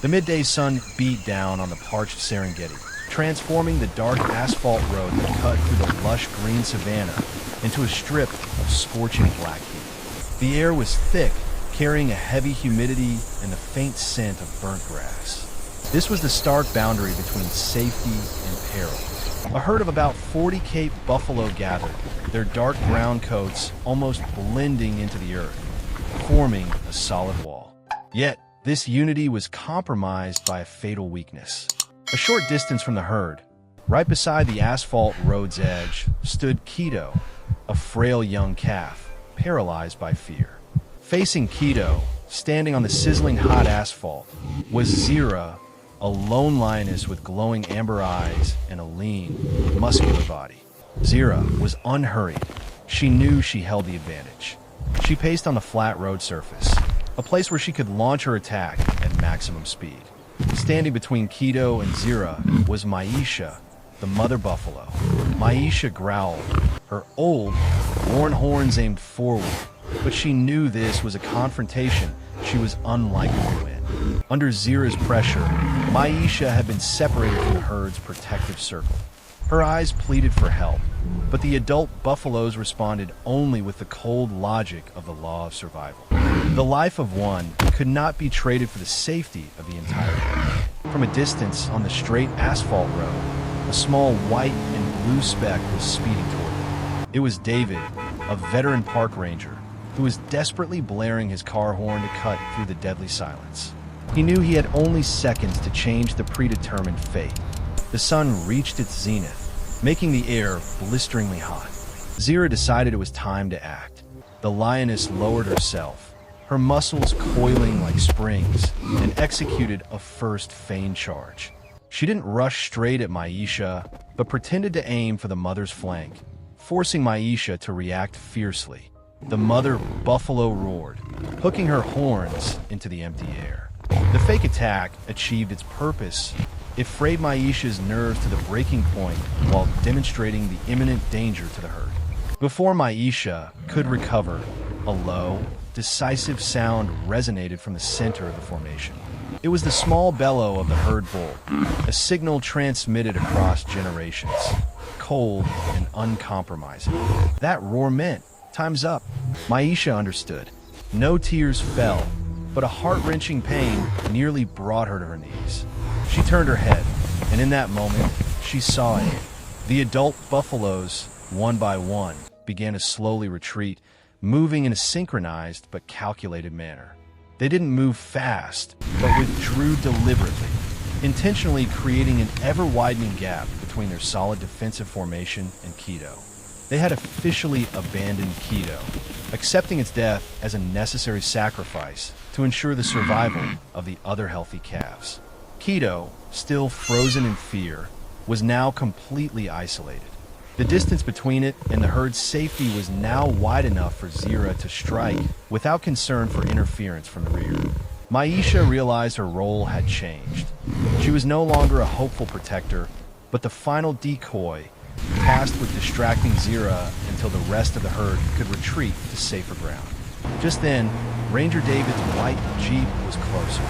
The midday sun beat down on the parched Serengeti, transforming the dark asphalt road that cut through the lush green savanna into a strip of scorching black heat. The air was thick, carrying a heavy humidity and the faint scent of burnt grass. This was the stark boundary between safety and peril. A herd of about 40 Cape buffalo gathered, their dark brown coats almost blending into the earth, forming a solid wall. Yet, this unity was compromised by a fatal weakness. A short distance from the herd, right beside the asphalt road's edge, stood Keto, a frail young calf, paralyzed by fear. Facing Keto, standing on the sizzling hot asphalt, was Zira, a lone lioness with glowing amber eyes and a lean, muscular body. Zira was unhurried. She knew she held the advantage. She paced on the flat road surface, a place where she could launch her attack at maximum speed. Standing between Keto and Zira was Maisha, the mother buffalo. Maisha growled, her old, worn horns aimed forward, but she knew this was a confrontation she was unlikely to win. Under Zira's pressure, Maisha had been separated from the herd's protective circle. Her eyes pleaded for help, but the adult buffaloes responded only with the cold logic of the law of survival. The life of one could not be traded for the safety of the entire herd. From a distance on the straight asphalt road, a small white and blue speck was speeding toward them. It was David, a veteran park ranger, who was desperately blaring his car horn to cut through the deadly silence. He knew he had only seconds to change the predetermined fate. The sun reached its zenith, making the air blisteringly hot. Zira decided it was time to act. The lioness lowered herself, her muscles coiling like springs, and executed a first feigned charge. She didn't rush straight at Maisha, but pretended to aim for the mother's flank, forcing Maisha to react fiercely. The mother buffalo roared, hooking her horns into the empty air. The fake attack achieved its purpose. It frayed Maisha's nerves to the breaking point while demonstrating the imminent danger to the herd. Before Maisha could recover, a low, decisive sound resonated from the center of the formation. It was the small bellow of the herd bull, a signal transmitted across generations, cold and uncompromising. That roar meant, time's up. Maisha understood. No tears fell, but a heart-wrenching pain nearly brought her to her knees. She turned her head, and in that moment, she saw it. The adult buffaloes, one by one, began to slowly retreat, moving in a synchronized but calculated manner. They didn't move fast, but withdrew deliberately, intentionally creating an ever-widening gap between their solid defensive formation and Keto. They had officially abandoned Keto, accepting its death as a necessary sacrifice to ensure the survival of the other healthy calves. Keto, still frozen in fear, was now completely isolated. The distance between it and the herd's safety was now wide enough for Zira to strike without concern for interference from the rear. Maisha realized her role had changed. She was no longer a hopeful protector, but the final decoy, tasked with distracting Zira until the rest of the herd could retreat to safer ground. Just then, Ranger David's white Jeep was closer.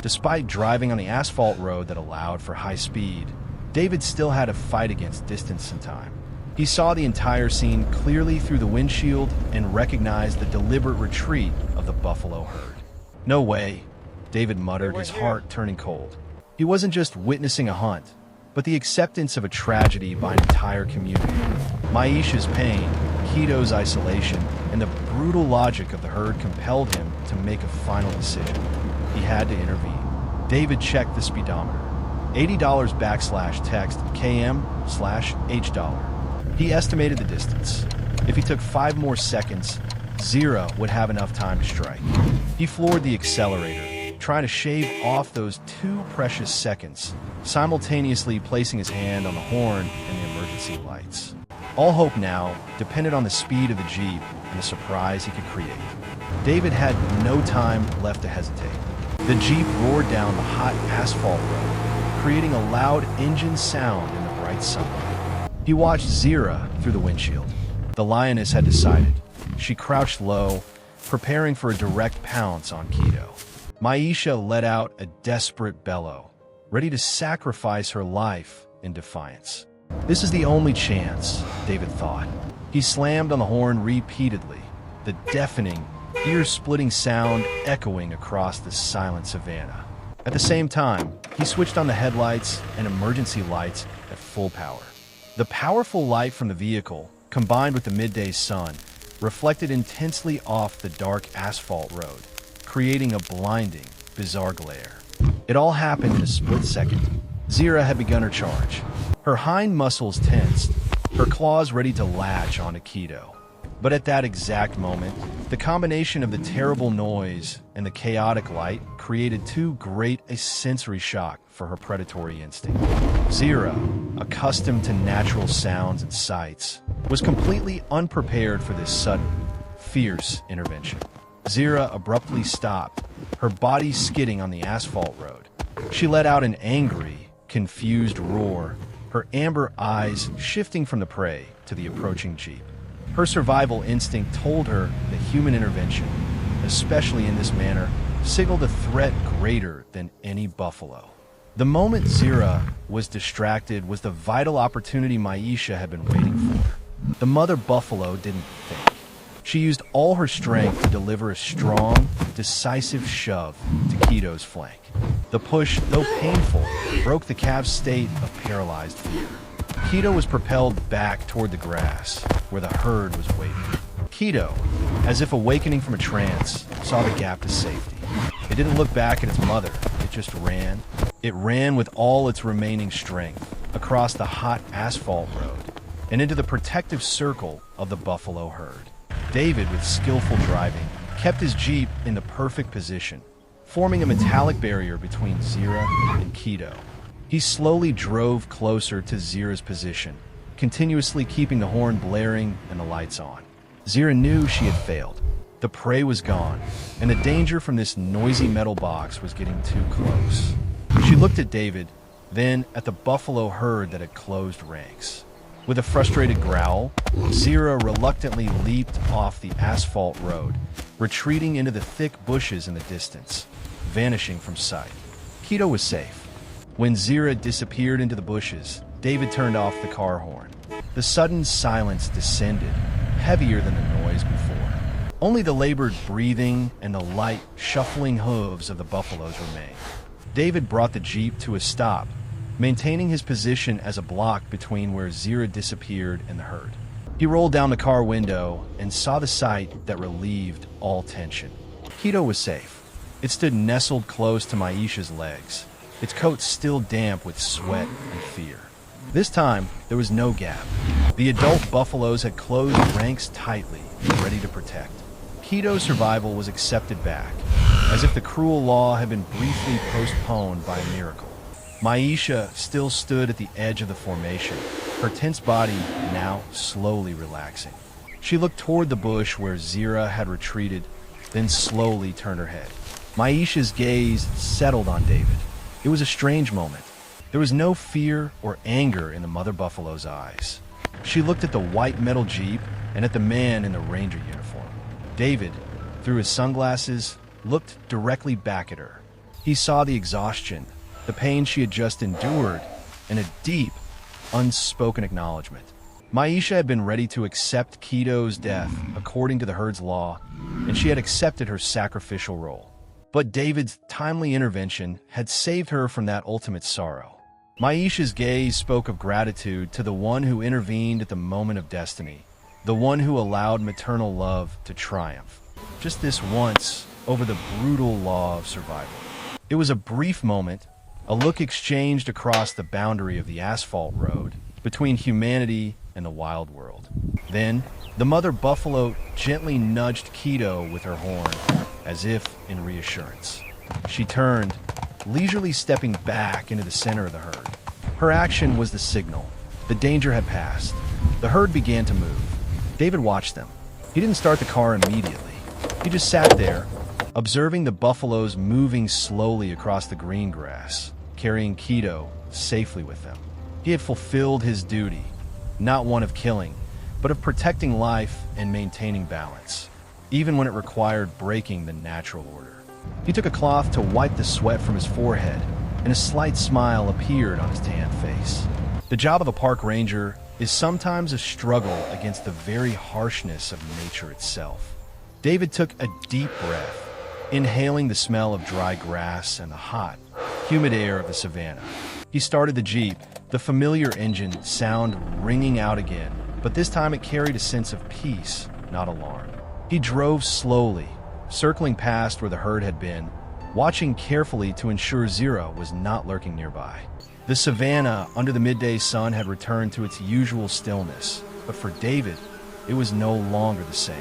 Despite driving on the asphalt road that allowed for high speed, David still had to fight against distance and time. He saw the entire scene clearly through the windshield and recognized the deliberate retreat of the buffalo herd. "No way," David muttered, his heart turning cold. He wasn't just witnessing a hunt, but the acceptance of a tragedy by an entire community. Maisha's pain, Keto's isolation, and the brutal logic of the herd compelled him to make a final decision. He had to intervene. David checked the speedometer. $80 / text KM / $H. He estimated the distance. If he took 5 more seconds, Zira would have enough time to strike. He floored the accelerator, trying to shave off those 2 precious seconds, simultaneously placing his hand on the horn and the emergency lights. All hope now depended on the speed of the Jeep and the surprise he could create. David had no time left to hesitate. The Jeep roared down the hot asphalt road, creating a loud engine sound in the bright sunlight. He watched Zira through the windshield. The lioness had decided. She crouched low, preparing for a direct pounce on Keto. Maisha let out a desperate bellow, ready to sacrifice her life in defiance. This is the only chance, David thought. He slammed on the horn repeatedly, the deafening, ear-splitting sound echoing across the silent savannah. At the same time, he switched on the headlights and emergency lights at full power. The powerful light from the vehicle, combined with the midday sun, reflected intensely off the dark asphalt road, creating a blinding, bizarre glare. It all happened in a split second. Zira had begun her charge. Her hind muscles tensed, her claws ready to latch onto Keto. But at that exact moment, the combination of the terrible noise and the chaotic light created too great a sensory shock for her predatory instinct. Zira, accustomed to natural sounds and sights, was completely unprepared for this sudden, fierce intervention. Zira abruptly stopped, her body skidding on the asphalt road. She let out an angry, confused roar, her amber eyes shifting from the prey to the approaching Jeep. Her survival instinct told her that human intervention, especially in this manner, signaled a threat greater than any buffalo. The moment Zira was distracted was the vital opportunity Maisha had been waiting for. The mother buffalo didn't think. She used all her strength to deliver a strong, decisive shove to Keto's flank. The push, though painful, broke the calf's state of paralyzed fear. Keto was propelled back toward the grass, where the herd was waiting. Keto, as if awakening from a trance, saw the gap to safety. It didn't look back at its mother, it just ran. It ran with all its remaining strength across the hot asphalt road and into the protective circle of the buffalo herd. David, with skillful driving, kept his Jeep in the perfect position, forming a metallic barrier between Zira and Keto. He slowly drove closer to Zira's position, continuously keeping the horn blaring and the lights on. Zira knew she had failed. The prey was gone, and the danger from this noisy metal box was getting too close. She looked at David, then at the buffalo herd that had closed ranks. With a frustrated growl, Zira reluctantly leaped off the asphalt road, retreating into the thick bushes in the distance, vanishing from sight. Keto was safe. When Zira disappeared into the bushes, David turned off the car horn. The sudden silence descended, heavier than the noise before. Only the labored breathing and the light, shuffling hooves of the buffaloes remained. David brought the Jeep to a stop, maintaining his position as a block between where Zira disappeared and the herd. He rolled down the car window and saw the sight that relieved all tension. Keto was safe. It stood nestled close to Maisha's legs, its coat still damp with sweat and fear. This time, there was no gap. The adult buffaloes had closed ranks tightly, ready to protect. Keto's survival was accepted back, as if the cruel law had been briefly postponed by a miracle. Maisha still stood at the edge of the formation, her tense body now slowly relaxing. She looked toward the bush where Zira had retreated, then slowly turned her head. Maisha's gaze settled on David. It was a strange moment. There was no fear or anger in the mother buffalo's eyes. She looked at the white metal Jeep and at the man in the ranger uniform. David, through his sunglasses, looked directly back at her. He saw the exhaustion, the pain she had just endured, and a deep, unspoken acknowledgement. Maisha had been ready to accept Keto's death according to the herd's law, and she had accepted her sacrificial role. But David's timely intervention had saved her from that ultimate sorrow. Maisha's gaze spoke of gratitude to the one who intervened at the moment of destiny, the one who allowed maternal love to triumph, just this once, over the brutal law of survival. It was a brief moment, a look exchanged across the boundary of the asphalt road between humanity and the wild world. Then, the mother buffalo gently nudged Keto with her horn, as if in reassurance. She turned, leisurely stepping back into the center of the herd. Her action was the signal. The danger had passed. The herd began to move. David watched them. He didn't start the car immediately. He just sat there, observing the buffaloes moving slowly across the green grass, carrying Keto safely with them. He had fulfilled his duty, not one of killing, but of protecting life and maintaining balance, even when it required breaking the natural order. He took a cloth to wipe the sweat from his forehead, and a slight smile appeared on his tanned face. The job of a park ranger is sometimes a struggle against the very harshness of nature itself. David took a deep breath, inhaling the smell of dry grass and the hot, humid air of the savannah. He started the Jeep, the familiar engine sound ringing out again, but this time it carried a sense of peace, not alarm. He drove slowly, circling past where the herd had been, watching carefully to ensure Zero was not lurking nearby. The savannah under the midday sun had returned to its usual stillness, but for David, it was no longer the same.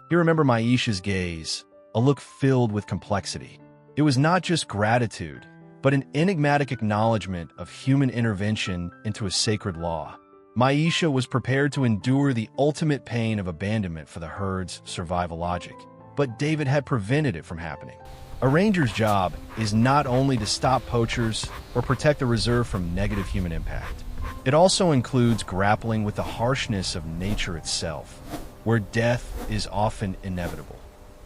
He remembered Maisha's gaze, a look filled with complexity. It was not just gratitude, but an enigmatic acknowledgement of human intervention into a sacred law. Maisha was prepared to endure the ultimate pain of abandonment for the herd's survival logic, but David had prevented it from happening. A ranger's job is not only to stop poachers or protect the reserve from negative human impact. It also includes grappling with the harshness of nature itself, where death is often inevitable.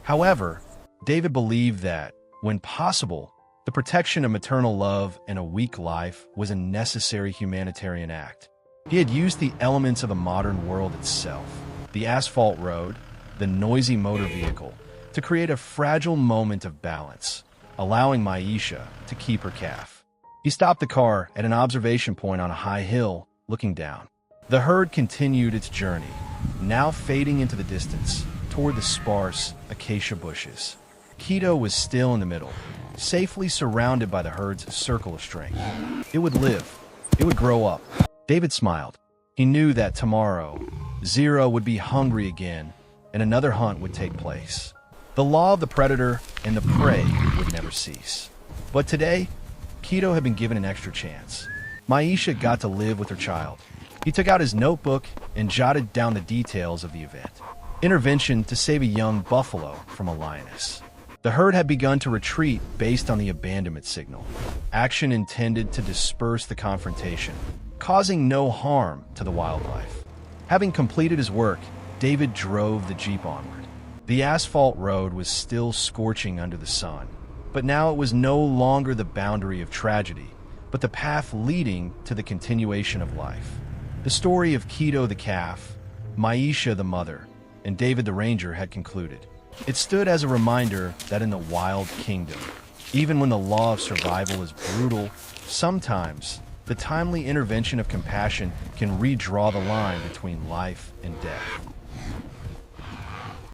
However, David believed that, when possible, the protection of maternal love and a weak life was a necessary humanitarian act. He had used the elements of the modern world itself, the asphalt road, the noisy motor vehicle, to create a fragile moment of balance, allowing Maisha to keep her calf. He stopped the car at an observation point on a high hill, looking down. The herd continued its journey, now fading into the distance, toward the sparse acacia bushes. Keto was still in the middle, safely surrounded by the herd's circle of strength. It would live. It would grow up. David smiled. He knew that tomorrow, Zero would be hungry again, and another hunt would take place. The law of the predator and the prey would never cease. But today, Keto had been given an extra chance. Maisha got to live with her child. He took out his notebook and jotted down the details of the event. Intervention to save a young buffalo from a lioness. The herd had begun to retreat based on the abandonment signal. Action intended to disperse the confrontation, causing no harm to the wildlife. Having completed his work, David drove the Jeep onward. The asphalt road was still scorching under the sun, but now it was no longer the boundary of tragedy, but the path leading to the continuation of life. The story of Keto the calf, Maisha the mother, and David the ranger had concluded. It stood as a reminder that in the wild kingdom, even when the law of survival is brutal, sometimes the timely intervention of compassion can redraw the line between life and death.